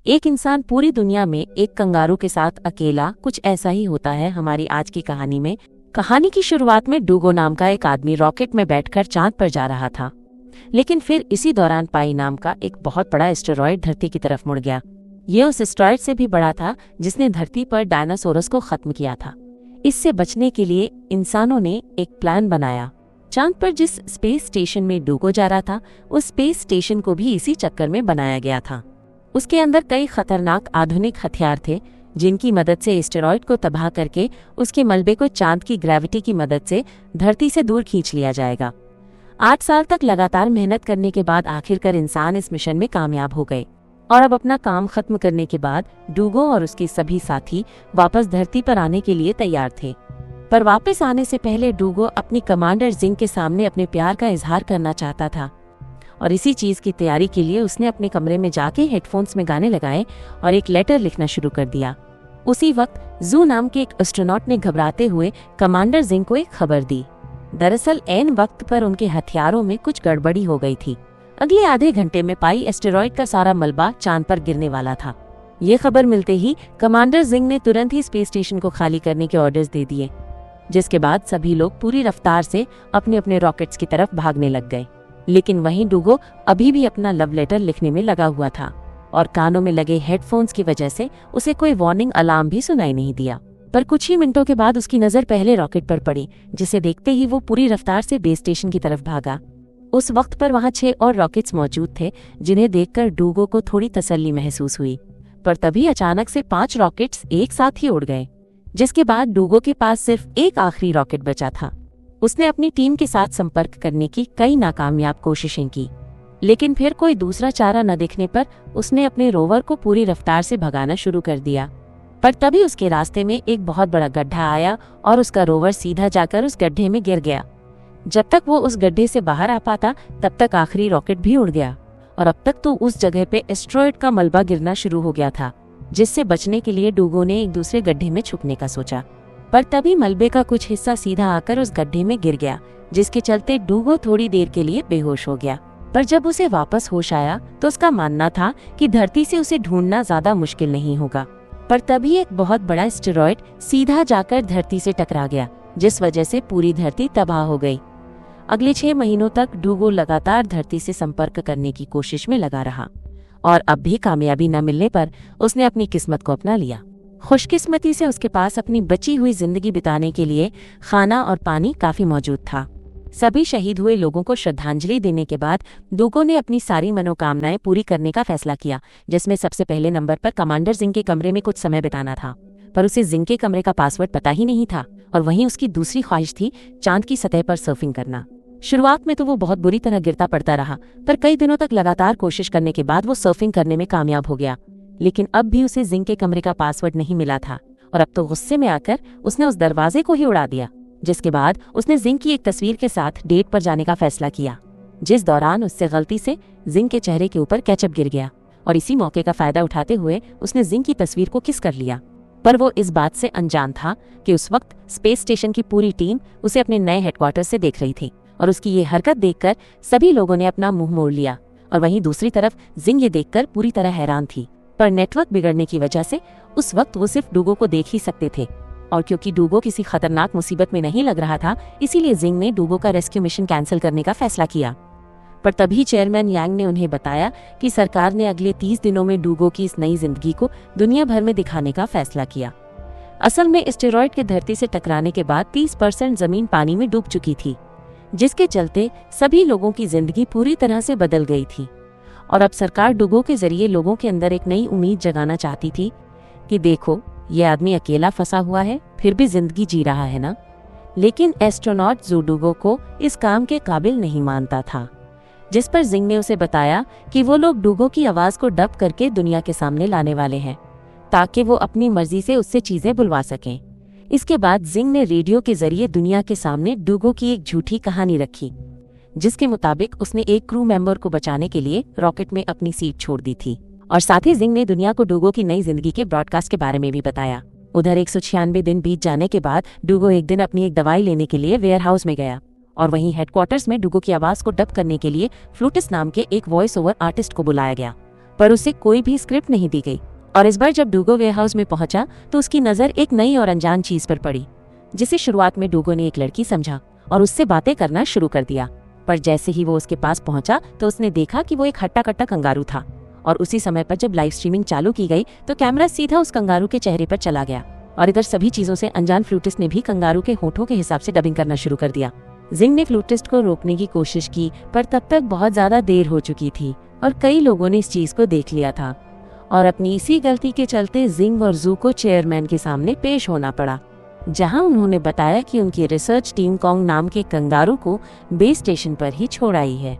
एक इंसान पूरी दुनिया में एक कंगारू के साथ अकेला, कुछ ऐसा ही होता है हमारी आज की कहानी में। कहानी की शुरुआत में डूगो नाम का एक आदमी रॉकेट में बैठकर चांद पर जा रहा था, लेकिन फिर इसी दौरान पाई नाम का एक बहुत बड़ा एस्टेरॉयड धरती की तरफ मुड़ गया। ये उस एस्टेरॉयड से भी बड़ा था जिसने धरती पर डायनासोरस को खत्म किया था। इससे बचने के लिए इंसानों ने एक प्लान बनाया। चांद पर जिस स्पेस स्टेशन में डूगो जा रहा था, उस स्पेस स्टेशन को भी इसी चक्कर में बनाया गया था। उसके अंदर कई खतरनाक आधुनिक हथियार थे जिनकी मदद से एस्टेरॉयड को तबाह करके उसके मलबे को चांद की ग्रेविटी की मदद से धरती से दूर खींच लिया जाएगा। 8 साल तक लगातार मेहनत करने के बाद आखिरकार इंसान इस मिशन में कामयाब हो गए और अब अपना काम खत्म करने के बाद डूगो और उसके सभी साथी वापस धरती पर आने के लिए तैयार थे। पर वापस आने से पहले डूगो अपनी कमांडर जिंग के सामने अपने प्यार का इजहार करना चाहता था और इसी चीज की तैयारी के लिए उसने अपने कमरे में जाके हेडफोन्स में गाने लगाए और एक लेटर लिखना शुरू कर दिया। उसी वक्त जू नाम के एक एस्ट्रोनॉट ने घबराते हुए कमांडर जिंग को एक खबर दी। दरअसल ऐन वक्त पर उनके हथियारों में कुछ गड़बड़ी हो गई थी। अगले आधे घंटे में पाई एस्टेरॉयड का सारा मलबा चांद पर गिरने वाला था। ये खबर मिलते ही कमांडर जिंग ने तुरंत ही स्पेस स्टेशन को खाली करने के ऑर्डर्स दे दिए, जिसके बाद सभी लोग पूरी रफ्तार से अपने अपने रॉकेट्स की तरफ भागने लग गए। लेकिन वहीं डूगो अभी भी अपना लव लेटर लिखने में लगा हुआ था और कानों में लगे हेडफोन्स की वजह से उसे कोई वार्निंग अलार्म भी सुनाई नहीं दिया। पर कुछ ही मिनटों के बाद उसकी नजर पहले रॉकेट पर पड़ी, जिसे देखते ही वो पूरी रफ्तार से बेस स्टेशन की तरफ भागा। उस वक्त पर वहाँ 6 और रॉकेट्स मौजूद थे, जिन्हें देखकर डूगो को थोड़ी तसल्ली महसूस हुई। पर तभी अचानक से 5 रॉकेट्स एक साथ ही उड़ गए, जिसके बाद डूगो के पास सिर्फ एक आखिरी रॉकेट बचा था। उसने अपनी टीम के साथ संपर्क करने की कई नाकामयाब कोशिशें की, लेकिन फिर कोई दूसरा चारा न दिखने पर उसने अपने रोवर को पूरी रफ्तार से भगाना शुरू कर दिया। पर तभी उसके रास्ते में एक बहुत बड़ा गड्ढा आया और उसका रोवर सीधा जाकर उस गड्ढे में गिर गया। जब तक वो उस गड्ढे से बाहर आ पाता तब तक आखिरी रॉकेट भी उड़ गया और अब तक तो उस जगह पे एस्टेरॉयड का मलबा गिरना शुरू हो गया था, जिससे बचने के लिए डूगो ने एक दूसरे गड्ढे में छुपने का सोचा। पर तभी मलबे का कुछ हिस्सा सीधा आकर उस गड्ढे में गिर गया, जिसके चलते डूगो थोड़ी देर के लिए बेहोश हो गया। पर जब उसे वापस होश आया तो उसका मानना था कि धरती से उसे ढूंढना ज्यादा मुश्किल नहीं होगा। पर तभी एक बहुत बड़ा एस्टेरॉयड सीधा जाकर धरती से टकरा गया, जिस वजह से पूरी धरती तबाह हो गई। अगले 6 महीनों तक डूगो लगातार धरती से संपर्क करने की कोशिश में लगा रहा और अब भी कामयाबी न मिलने पर उसने अपनी किस्मत को अपना लिया। खुशकिस्मती से उसके पास अपनी बची हुई जिंदगी बिताने के लिए खाना और पानी काफी मौजूद था। सभी शहीद हुए लोगों को श्रद्धांजलि देने के बाद डूगो ने अपनी सारी मनोकामनाएं पूरी करने का फैसला किया, जिसमें सबसे पहले नंबर पर कमांडर जिंग के कमरे में कुछ समय बिताना था। पर उसे जिंग के कमरे का पासवर्ड पता ही नहीं था और वहीं उसकी दूसरी ख्वाहिश थी चांद की सतह पर सर्फिंग करना। शुरुआत में तो वो बहुत बुरी तरह गिरता पड़ता रहा, पर कई दिनों तक लगातार कोशिश करने के बाद वो सर्फिंग करने में कामयाब हो गया। लेकिन अब भी उसे जिंग के कमरे का पासवर्ड नहीं मिला था और अब तो गुस्से में आकर उसने उस दरवाजे को ही उड़ा दिया, जिसके बाद उसने जिंग की एक तस्वीर के साथ डेट पर जाने का फैसला किया, जिस दौरान उससे गलती से जिंग के चेहरे के ऊपर केचप गिर गया और इसी मौके का फायदा उठाते हुए उसने जिंग की तस्वीर को किस कर लिया। पर वो इस बात से अनजान था कि उस वक्त स्पेस स्टेशन की पूरी टीम उसे अपने नए हेडक्वार्टर से देख रही थी और उसकी ये हरकत देखकर सभी लोगों ने अपना मुंह मोड़ लिया। और वहीं दूसरी तरफ जिंग ये देखकर पूरी तरह हैरान थी, पर नेटवर्क बिगड़ने की वजह से उस वक्त वो सिर्फ डूगो को देख ही सकते थे और क्योंकि डूगो किसी खतरनाक मुसीबत में नहीं लग रहा था, इसीलिए जिंग ने डूगो का रेस्क्यू मिशन कैंसिल करने का फैसला किया। पर तभी चेयरमैन यांग ने उन्हें बताया कि सरकार ने अगले 30 दिनों में डूगो की इस नई जिंदगी को दुनिया भर में दिखाने का फैसला किया। असल में एस्टेरॉयड के धरती से टकराने के बाद 30% जमीन पानी में डूब चुकी थी, जिसके चलते सभी लोगों की जिंदगी पूरी तरह से बदल गई थी और अब सरकार डूगो के जरिए लोगों के अंदर एक नई उम्मीद जगाना चाहती थी कि देखो, ये आदमी अकेला फंसा हुआ है फिर भी जिंदगी जी रहा है ना। लेकिन एस्ट्रोनॉट जू डूगो को इस काम के काबिल नहीं मानता था, जिस पर जिंग ने उसे बताया कि वो लोग डूगो की आवाज को डब करके दुनिया के सामने लाने वाले हैं ताकि वो अपनी मर्जी से उससे चीजें बुलवा सकें। इसके बाद जिंग ने रेडियो के जरिए दुनिया के सामने डूगो की एक झूठी कहानी रखी, जिसके मुताबिक उसने एक क्रू मेंबर को बचाने के लिए रॉकेट में अपनी सीट छोड़ दी थी। और साथ ही जिंग ने दुनिया को डूगो की नई जिंदगी के ब्रॉडकास्ट के बारे में भी बताया। उधर 196 दिन बीत जाने के बाद डूगो एक दिन अपनी एक दवाई लेने के लिए वेयर हाउस में गया और वहीं हेडक्वार्टर्स में डूगो की आवाज को डब करने के लिए फ्लूटिस नाम के एक वॉइस ओवर आर्टिस्ट को बुलाया गया। पर उसे कोई भी स्क्रिप्ट नहीं दी गई। और इस बार जब डूगो वेयरहाउस में पहुंचा तो उसकी नजर एक नई और अनजान चीज पर पड़ी, जिसे शुरुआत में डूगो ने एक लड़की समझा और उससे बातें करना शुरू कर दिया। पर जैसे ही वो उसके पास पहुंचा तो उसने देखा कि वो एक हट्टा कट्टा कंगारू था। और उसी समय पर जब लाइव स्ट्रीमिंग चालू की गई तो कैमरा सीधा उस कंगारू के चेहरे पर चला गया। और इधर सभी चीजों से अनजान फ्लूटिस्ट ने भी कंगारू के होठों के हिसाब से डबिंग करना शुरू कर दिया। जिंग ने फ्लूटिस्ट को रोकने की कोशिश की, पर तब तक बहुत ज्यादा देर हो चुकी थी और कई लोगों ने इस चीज को देख लिया था। और अपनी इसी गलती के चलते जिंग और जू को चेयरमैन के सामने पेश होना पड़ा, जहां उन्होंने बताया कि उनकी रिसर्च टीम कॉन्ग नाम के कंगारू को बेस स्टेशन पर ही छोड़ आई है।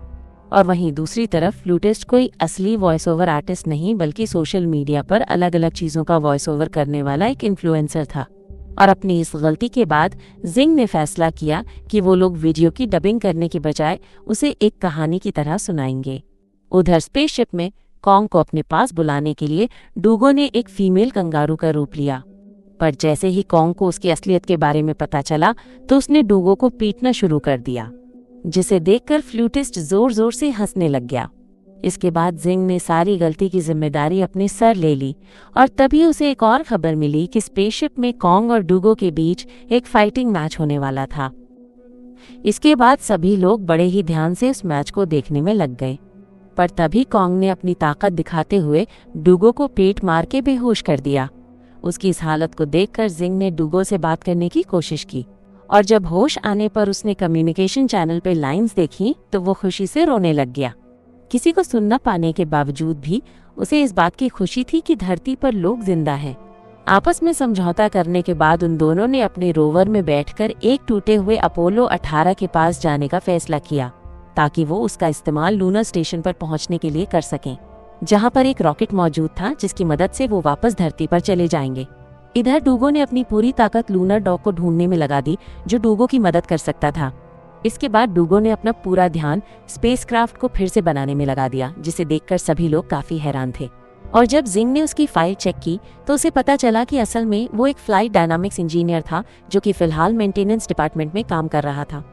और वहीं दूसरी तरफ फ्लूटिस्ट कोई असली वॉइस ओवर आर्टिस्ट नहीं, बल्कि सोशल मीडिया पर अलग अलग चीजों का वॉइस ओवर करने वाला एक इन्फ्लुएंसर था। और अपनी इस गलती के बाद जिंग ने फैसला किया कि वो लोग वीडियो की डबिंग करने के बजाय उसे एक कहानी की तरह सुनाएंगे। उधर स्पेसशिप में कॉन्ग को अपने पास बुलाने के लिए डूगो ने एक फीमेल कंगारू का रूप लिया। पर जैसे ही कॉन्ग को उसकी असलियत के बारे में पता चला तो उसने डूगो को पीटना शुरू कर दिया, जिसे देखकर फ्लूटिस्ट जोर जोर से हंसने लग गया। इसके बाद जिंग ने सारी गलती की जिम्मेदारी अपने सर ले ली और तभी उसे एक और खबर मिली कि स्पेसशिप में कॉन्ग और डूगो के बीच एक फाइटिंग मैच होने वाला था। इसके बाद सभी लोग बड़े ही ध्यान से उस मैच को देखने में लग गए। पर तभी कॉन्ग ने अपनी ताकत दिखाते हुए डूगो को पेट मार के बेहोश कर दिया। उसकी इस हालत को देखकर जिंग ने डूगो से बात करने की कोशिश की और जब होश आने पर उसने कम्युनिकेशन चैनल पे लाइंस देखी तो वो खुशी से रोने लग गया। किसी को सुन न पाने के बावजूद भी उसे इस बात की खुशी थी कि धरती पर लोग जिंदा हैं। आपस में समझौता करने के बाद उन दोनों ने अपने रोवर में बैठकर एक टूटे हुए अपोलो 18 के पास जाने का फैसला किया, ताकि वो उसका इस्तेमाल लूनर स्टेशन पर पहुंचने के लिए कर सकें, जहां पर एक रॉकेट मौजूद था जिसकी मदद से वो वापस धरती पर चले जाएंगे। इधर डूगो ने अपनी पूरी ताकत लूनर डॉग को ढूंढने में लगा दी, जो डूगो की मदद कर सकता था। इसके बाद डूगो ने अपना पूरा ध्यान स्पेसक्राफ्ट को फिर से बनाने में लगा दिया, जिसे देखकर सभी लोग काफी हैरान थे। और जब जिंग ने उसकी फाइल चेक की तो उसे पता चला कि असल में वो एक फ्लाइट डायनामिक्स इंजीनियर था, जो कि फिलहाल मेंटेनेंस डिपार्टमेंट में काम कर रहा था।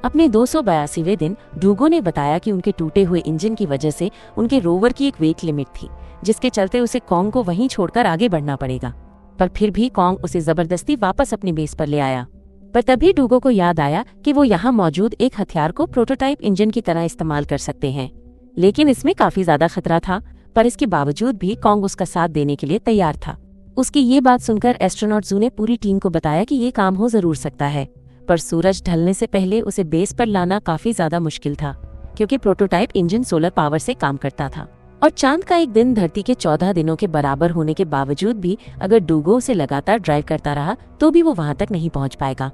अपने 282वें दिन डूगो ने बताया कि उनके टूटे हुए इंजन की वजह से उनके रोवर की एक वेट लिमिट थी, जिसके चलते उसे कॉन्ग को वहीं छोड़कर आगे बढ़ना पड़ेगा। पर फिर भी कॉन्ग उसे जबरदस्ती वापस अपनी बेस पर ले आया। पर तभी डूगो को याद आया कि वो यहाँ मौजूद एक हथियार को प्रोटोटाइप इंजन की तरह इस्तेमाल कर सकते हैं, लेकिन इसमें काफी ज्यादा खतरा था। पर इसके बावजूद भी कॉन्ग उसका साथ देने के लिए तैयार था। उसकी ये बात सुनकर एस्ट्रोनॉट जू ने पूरी टीम को बताया कि ये काम हो जरूर सकता है, पर सूरज ढलने से पहले उसे बेस पर लाना काफी ज्यादा मुश्किल था, क्योंकि प्रोटोटाइप इंजन सोलर पावर से काम करता था। और चांद का एक दिन धरती के 14 दिनों के बराबर होने के बावजूद भी अगर डूगो उसे लगातार ड्राइव करता रहा तो भी वो वहां तक नहीं पहुंच पाएगा।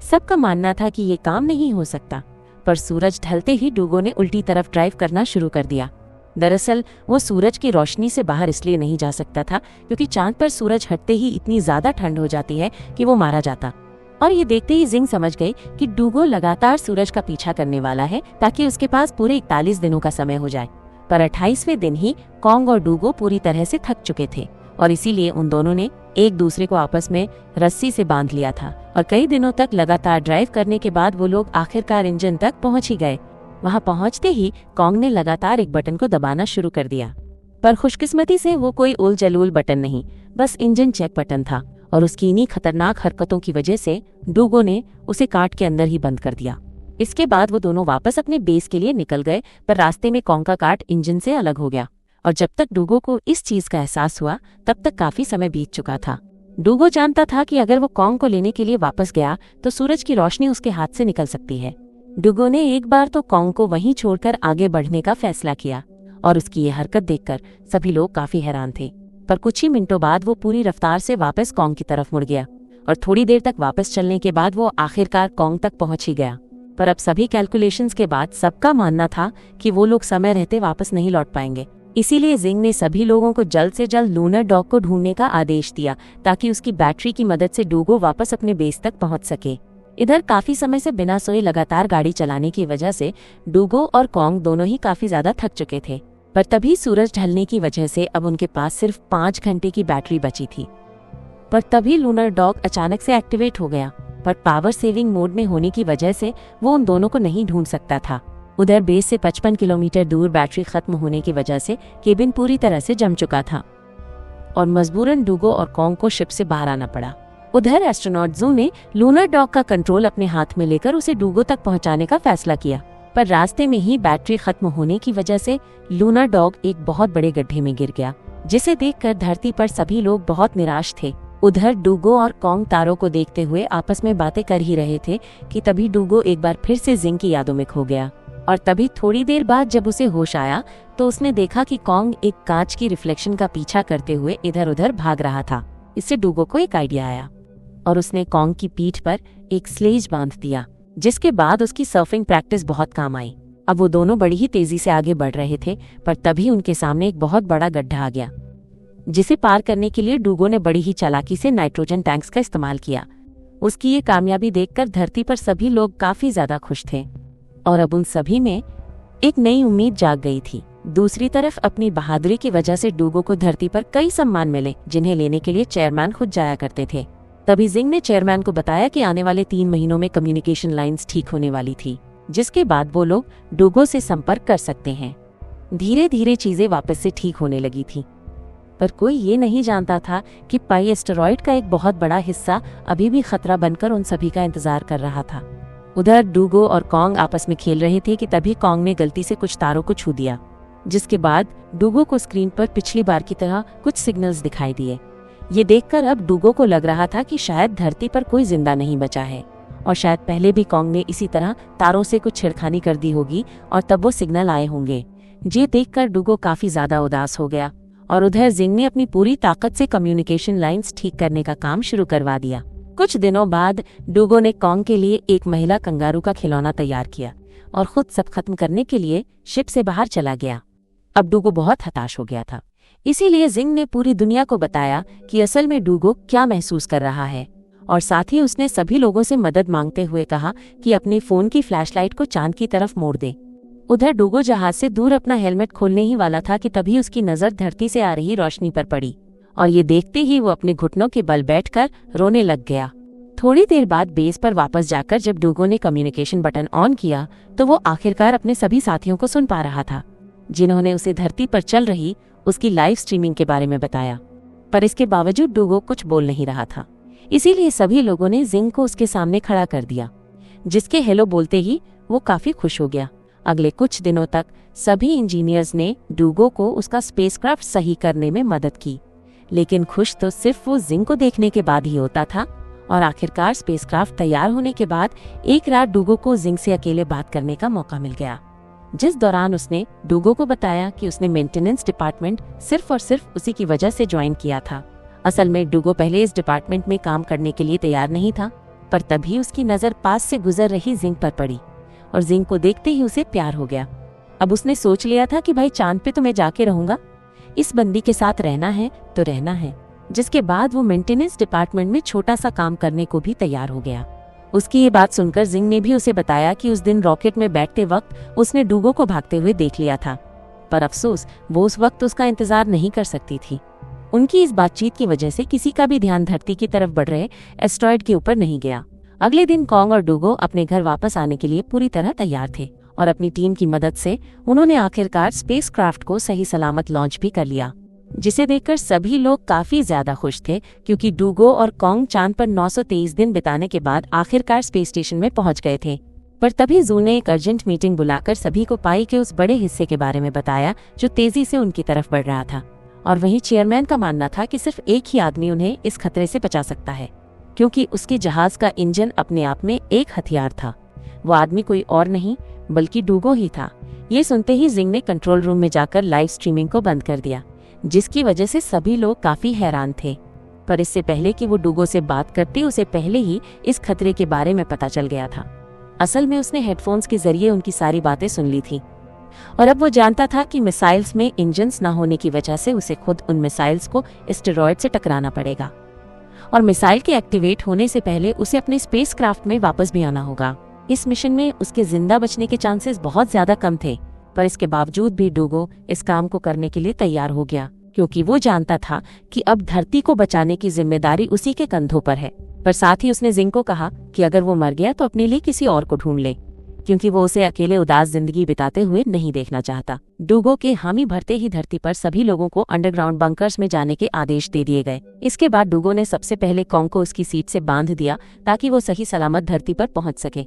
सबका मानना था कि ये काम नहीं हो सकता, पर सूरज ढलते ही डूगो ने उल्टी तरफ ड्राइव करना शुरू कर दिया। दरअसल वो सूरज की रोशनी से बाहर इसलिए नहीं जा सकता था क्योंकि चांद पर सूरज हटते ही इतनी ज्यादा ठंड हो जाती है कि वो मारा जाता। और ये देखते ही जिंग समझ गई कि डूगो लगातार सूरज का पीछा करने वाला है, ताकि उसके पास पूरे 41 दिनों का समय हो जाए। पर 28वें दिन ही कॉन्ग और डूगो पूरी तरह से थक चुके थे और इसीलिए उन दोनों ने एक दूसरे को आपस में रस्सी से बांध लिया था। और कई दिनों तक लगातार ड्राइव करने के बाद वो लोग आखिरकार इंजन तक पहुंच ही गए। वहां पहुंचते ही कॉन्ग ने लगातार एक बटन को दबाना शुरू कर दिया, पर खुशकिस्मती से वो कोई उल जलूल बटन नहीं, बस इंजन चेक बटन था। और उसकी इन्हीं खतरनाक हरकतों की वजह से डूगो ने उसे काट के अंदर ही बंद कर दिया। इसके बाद वो दोनों वापस अपने बेस के लिए निकल गए, पर रास्ते में कॉन्ग का काट इंजन से अलग हो गया। और जब तक डूगो को इस चीज का एहसास हुआ तब तक काफी समय बीत चुका था। डूगो जानता था कि अगर वो कॉन्ग को लेने के लिए वापस गया तो सूरज की रोशनी उसके हाथ से निकल सकती है। डूगो ने एक बार तो कॉन्ग को वहीं छोड़कर आगे बढ़ने का फैसला किया और उसकी ये हरकत देखकर सभी लोग काफी हैरान थे। पर कुछ ही मिनटों बाद वो पूरी रफ्तार से वापस कॉन्ग की तरफ मुड़ गया और थोड़ी देर तक वापस चलने के बाद वो आखिरकार कॉन्ग तक पहुंच ही गया। पर अब सभी कैलकुलेशंस के बाद सबका मानना था कि वो लोग समय रहते वापस नहीं लौट पाएंगे। इसीलिए जिंग ने सभी लोगों को जल्द से जल्द लूनर डॉग को ढूंढने का आदेश दिया, ताकि उसकी बैटरी की मदद से डूगो वापस अपने बेस तक पहुंच सके। इधर काफी समय से बिना सोए लगातार गाड़ी चलाने की वजह से डूगो और कॉन्ग दोनों ही काफी ज्यादा थक चुके थे। पर तभी सूरज ढलने की वजह से अब उनके पास सिर्फ 5 घंटे की बैटरी बची थी। पर तभी लूनर डॉग अचानक से एक्टिवेट हो गया, पर पावर सेविंग मोड में होने की वजह से वो उन दोनों को नहीं ढूंढ सकता था। उधर बेस से 55 किलोमीटर दूर बैटरी खत्म होने की वजह से केबिन पूरी तरह से जम चुका था और मजबूरन डूगो और कॉन्ग को शिप से बाहर आना पड़ा। उधर एस्ट्रोनॉट जू ने लूनर डॉग का कंट्रोल अपने हाथ में लेकर उसे डूगो तक पहुंचाने का फैसला किया, पर रास्ते में ही बैटरी खत्म होने की वजह से लूनर डॉग एक बहुत बड़े गड्ढे में गिर गया, जिसे देखकर धरती पर सभी लोग बहुत निराश थे। उधर डूगो और कॉन्ग तारों को देखते हुए आपस में बातें कर ही रहे थे कि तभी डूगो एक बार फिर से जिंग की यादों में खो गया और तभी थोड़ी देर बाद जब उसे होश आया तो उसने देखा कि कॉन्ग एक कांच की रिफ्लेक्शन का पीछा करते हुए इधर उधर भाग रहा था। इससे डूगो को एक आइडिया आया और उसने कॉन्ग की पीठ पर एक स्लेज बांध दिया, जिसके बाद उसकी सर्फिंग प्रैक्टिस बहुत काम आई। अब वो दोनों बड़ी ही तेजी से आगे बढ़ रहे थे, पर तभी उनके सामने एक बहुत बड़ा गड्ढा आ गया, जिसे पार करने के लिए डूगो ने बड़ी ही चालाकी से नाइट्रोजन टैंक्स का इस्तेमाल किया। उसकी ये कामयाबी देखकर धरती पर सभी लोग काफी ज्यादा खुश थे और अब उन सभी में एक नई उम्मीद जाग गई थी। दूसरी तरफ अपनी बहादुरी की वजह से डूगो को धरती पर कई सम्मान मिले, जिन्हें लेने के लिए चेयरमैन खुद जाया करते थे। तभी जिंग ने चेयरमैन को बताया कि आने वाले 3 महीनों में कम्युनिकेशन लाइंस ठीक होने वाली थी, जिसके बाद वो लोग डूगो से संपर्क कर सकते हैं। धीरे धीरे चीजें वापस से ठीक होने लगी थी, पर कोई ये नहीं जानता था कि पाई एस्टेरॉयड का एक बहुत बड़ा हिस्सा अभी भी खतरा बनकर उन सभी का इंतजार कर रहा था। उधर डूगो और कॉन्ग आपस में खेल रहे थे कि तभी कॉन्ग ने गलती से कुछ तारों को छू दिया, जिसके बाद डूगो को स्क्रीन पर पिछली बार की तरह कुछ सिग्नल्स दिखाई दिए। ये देखकर अब डूगो को लग रहा था कि शायद धरती पर कोई जिंदा नहीं बचा है और शायद पहले भी कॉन्ग ने इसी तरह तारों से कुछ छेड़खानी कर दी होगी और तब वो सिग्नल आए होंगे। ये देखकर डूगो काफी ज्यादा उदास हो गया और उधर जिंग ने अपनी पूरी ताकत से कम्युनिकेशन लाइंस ठीक करने का काम शुरू करवा दिया। कुछ दिनों बाद डूगो ने कॉन्ग के लिए एक महिला कंगारू का खिलौना तैयार किया और खुद सब खत्म करने के लिए शिप से बाहर चला गया। अब डूगो बहुत हताश हो गया था, इसीलिए जिंग ने पूरी दुनिया को बताया कि असल में डूगो क्या महसूस कर रहा है और साथ ही उसने सभी लोगों से मदद मांगते हुए कहा कि अपने फोन की फ्लैशलाइट को चांद की तरफ मोड़ दे। उधर डूगो जहाज से दूर अपना हेलमेट खोलने ही वाला था कि तभी उसकी नजर धरती से आ रही रोशनी पर पड़ी और ये देखते ही वो अपने घुटनों के बल बैठकर रोने लग गया। थोड़ी देर बाद बेस पर वापस जाकर जब डूगो ने कम्युनिकेशन बटन ऑन किया तो वो आखिरकार अपने सभी साथियों को सुन पा रहा था, जिन्होंने उसे धरती पर चल रही उसकी लाइव स्ट्रीमिंग के बारे में बताया। पर इसके बावजूद डूगो कुछ बोल नहीं रहा था, इसीलिए सभी लोगों ने जिंग को उसके सामने खड़ा कर दिया, जिसके हेलो बोलते ही वो काफी खुश हो गया। अगले कुछ दिनों तक सभी इंजीनियर्स ने डूगो को उसका स्पेसक्राफ्ट सही करने में मदद की, लेकिन खुश तो सिर्फ वो जिंग को देखने के बाद ही होता था। और आखिरकार स्पेसक्राफ्ट तैयार होने के बाद एक रात डूगो को जिंग से अकेले बात करने का मौका मिल गया, जिस दौरान उसने डूगो को बताया कि उसने मेंटेनेंस डिपार्टमेंट सिर्फ और सिर्फ उसी की वजह से ज्वाइन किया था। असल में डूगो पहले इस डिपार्टमेंट में काम करने के लिए तैयार नहीं था, पर तभी उसकी नजर पास से गुजर रही जिंग पर पड़ी और जिंग को देखते ही उसे प्यार हो गया। अब उसने सोच लिया था कि भाई चांद पे तो मैं जाके रहूंगा, इस बंदी के साथ रहना है तो रहना है। जिसके बाद वो मेंटेनेंस डिपार्टमेंट में छोटा सा काम करने को भी तैयार हो गया। उसकी ये बात सुनकर जिंग ने भी उसे बताया कि उस दिन रॉकेट में बैठते वक्त उसने डूगो को भागते हुए देख लिया था, पर अफसोस वो उस वक्त उसका इंतजार नहीं कर सकती थी। उनकी इस बातचीत की वजह से किसी का भी ध्यान धरती की तरफ बढ़ रहे एस्ट्रॉयड के ऊपर नहीं गया। अगले दिन कॉन्ग और डूगो अपने घर वापस आने के लिए पूरी तरह तैयार थे और अपनी टीम की मदद से उन्होंने आखिरकार स्पेसक्राफ्ट को सही सलामत लॉन्च भी कर लिया, जिसे देखकर सभी लोग काफी ज्यादा खुश थे, क्योंकि डूगो और कॉन्ग चांद पर 923 दिन बिताने के बाद आखिरकार स्पेस स्टेशन में पहुंच गए थे। पर तभी जू ने एक अर्जेंट मीटिंग बुलाकर सभी को पाई के उस बड़े हिस्से के बारे में बताया जो तेजी से उनकी तरफ बढ़ रहा था। और वहीं चेयरमैन का मानना था कि सिर्फ एक ही आदमी उन्हें इस खतरे से बचा सकता है, क्योंकि उसके जहाज का इंजन अपने आप में एक हथियार था। वो आदमी कोई और नहीं बल्कि डूगो ही था। ये सुनते ही जिंग ने कंट्रोल रूम में जाकर लाइव स्ट्रीमिंग को बंद कर दिया, जिसकी वजह से सभी लोग काफी हैरान थे। पर इससे पहले कि वो डूगो से बात करती, उसे पहले ही इस खतरे के बारे में पता चल गया था। असल में उसने हेडफोन्स के जरिए उनकी सारी बातें सुन ली थी और अब वो जानता था कि मिसाइल्स में इंजन्स न होने की वजह से उसे खुद उन मिसाइल्स को एस्टेरॉयड से टकराना पड़ेगा और मिसाइल के एक्टिवेट होने से पहले उसे अपने स्पेसक्राफ्ट में वापस भी आना होगा। इस मिशन में उसके जिंदा बचने के चांसेस बहुत ज्यादा कम थे, पर इसके बावजूद भी डूगो इस काम को करने के लिए तैयार हो गया, क्योंकि वो जानता था कि अब धरती को बचाने की जिम्मेदारी उसी के कंधों पर है। पर साथ ही उसने जिंग को कहा कि अगर वो मर गया तो अपने लिए किसी और को ढूंढ ले, क्योंकि वो उसे अकेले उदास जिंदगी बिताते हुए नहीं देखना चाहता। डूगो के हामी भरते ही धरती पर सभी लोगों को अंडरग्राउंड बंकर्स में जाने के आदेश दे दिए गए। इसके बाद डूगो ने सबसे पहले कॉन्ग को उसकी सीट से बांध दिया ताकि वो सही सलामत धरती पर पहुंच सके।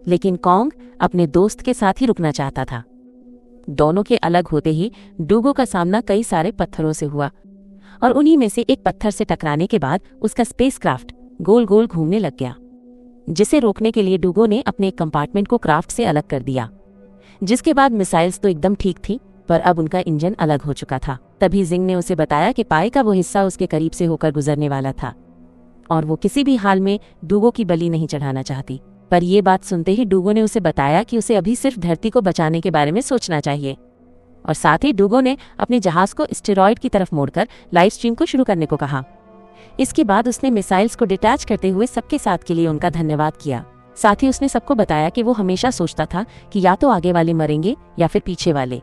लेकिन कॉन्ग अपने दोस्त के साथ ही रुकना चाहता था। दोनों के अलग होते ही डूगो का सामना कई सारे पत्थरों से हुआ और उन्हीं में से एक पत्थर से टकराने के बाद उसका स्पेसक्राफ्ट गोल गोल घूमने लग गया, जिसे रोकने के लिए डूगो ने अपने एक कंपार्टमेंट को क्राफ्ट से अलग कर दिया। जिसके बाद मिसाइल्स तो एकदम ठीक थी, पर अब उनका इंजन अलग हो चुका था। तभी जिंग ने उसे बताया कि पाई का वो हिस्सा उसके करीब से होकर गुजरने वाला था और वो किसी भी हाल में डूगो की बलि नहीं चढ़ाना चाहती। पर ये बात सुनते ही डूगो ने उसे बताया कि उसे अभी सिर्फ धरती को बचाने के बारे में सोचना चाहिए। और साथ ही डूगो ने अपने जहाज को एस्टेरॉयड की तरफ मोड़कर लाइव स्ट्रीम को शुरू करने को कहा। इसके बाद उसने मिसाइल्स को डिटैच करते हुए सबके साथ के लिए उनका धन्यवाद किया। साथ ही उसने सबको बताया कि वो हमेशा सोचता था कि या तो आगे वाले मरेंगे या फिर पीछे वाले,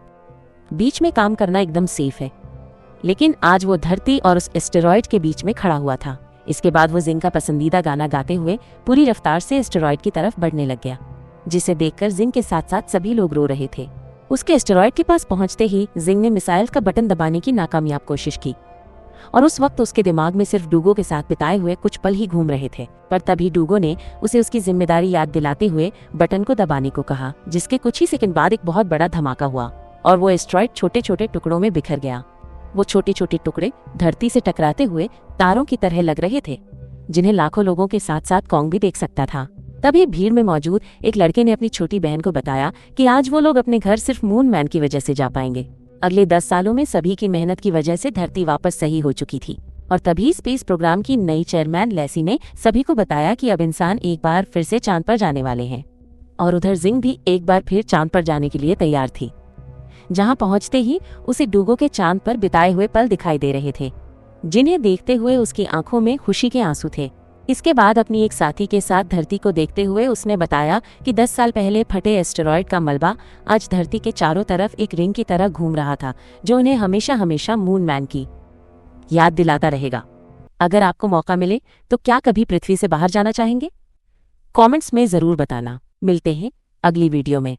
बीच में काम करना एकदम सेफ है। लेकिन आज वो धरती और उस एस्टेरॉयड के बीच में खड़ा हुआ था। इसके बाद वो जिंग का पसंदीदा गाना गाते हुए पूरी रफ्तार से एस्टेरॉयड की तरफ बढ़ने लग गया, जिसे देखकर जिंग के साथ साथ सभी लोग रो रहे थे। उसके एस्टेरॉयड के पास पहुंचते ही जिंग ने मिसाइल का बटन दबाने की नाकामयाब कोशिश की और उस वक्त उसके दिमाग में सिर्फ डूगो के साथ बिताए हुए कुछ पल ही घूम रहे थे। पर तभी डूगो ने उसे उसकी जिम्मेदारी याद दिलाते हुए बटन को दबाने को कहा, जिसके कुछ ही सेकंड बाद एक बहुत बड़ा धमाका हुआ और वो एस्टेरॉयड छोटे छोटे टुकड़ों में बिखर गया। वो छोटे छोटे टुकड़े धरती से टकराते हुए तारों की तरह लग रहे थे, जिन्हें लाखों लोगों के साथ साथ कॉन्ग भी देख सकता था। तभी भीड़ में मौजूद एक लड़के ने अपनी छोटी बहन को बताया कि आज वो लोग अपने घर सिर्फ मून मैन की वजह से जा पाएंगे। अगले 10 सालों में सभी की मेहनत की वजह से धरती वापस सही हो चुकी थी। और तभी स्पेस प्रोग्राम की नई चेयरमैन लेसी ने सभी को बताया कि अब इंसान एक बार फिर से चांद पर जाने वाले हैं। और उधर जिंग भी एक बार फिर चांद पर जाने के लिए तैयार थी। जहां पहुंचते ही उसे डूगो के चांद पर बिताए हुए पल दिखाई दे रहे थे, जिन्हें देखते हुए उसकी आंखों में खुशी के आंसू थे। इसके बाद अपनी एक साथी के साथ धरती को देखते हुए उसने बताया कि 10 साल पहले फटे एस्टेरॉयड का मलबा आज धरती के चारों तरफ एक रिंग की तरह घूम रहा था, जो उन्हें हमेशा हमेशा मून मैन की याद दिलाता रहेगा। अगर आपको मौका मिले तो क्या कभी पृथ्वी से बाहर जाना चाहेंगे? कमेंट्स में जरूर बताना। मिलते हैं अगली वीडियो में।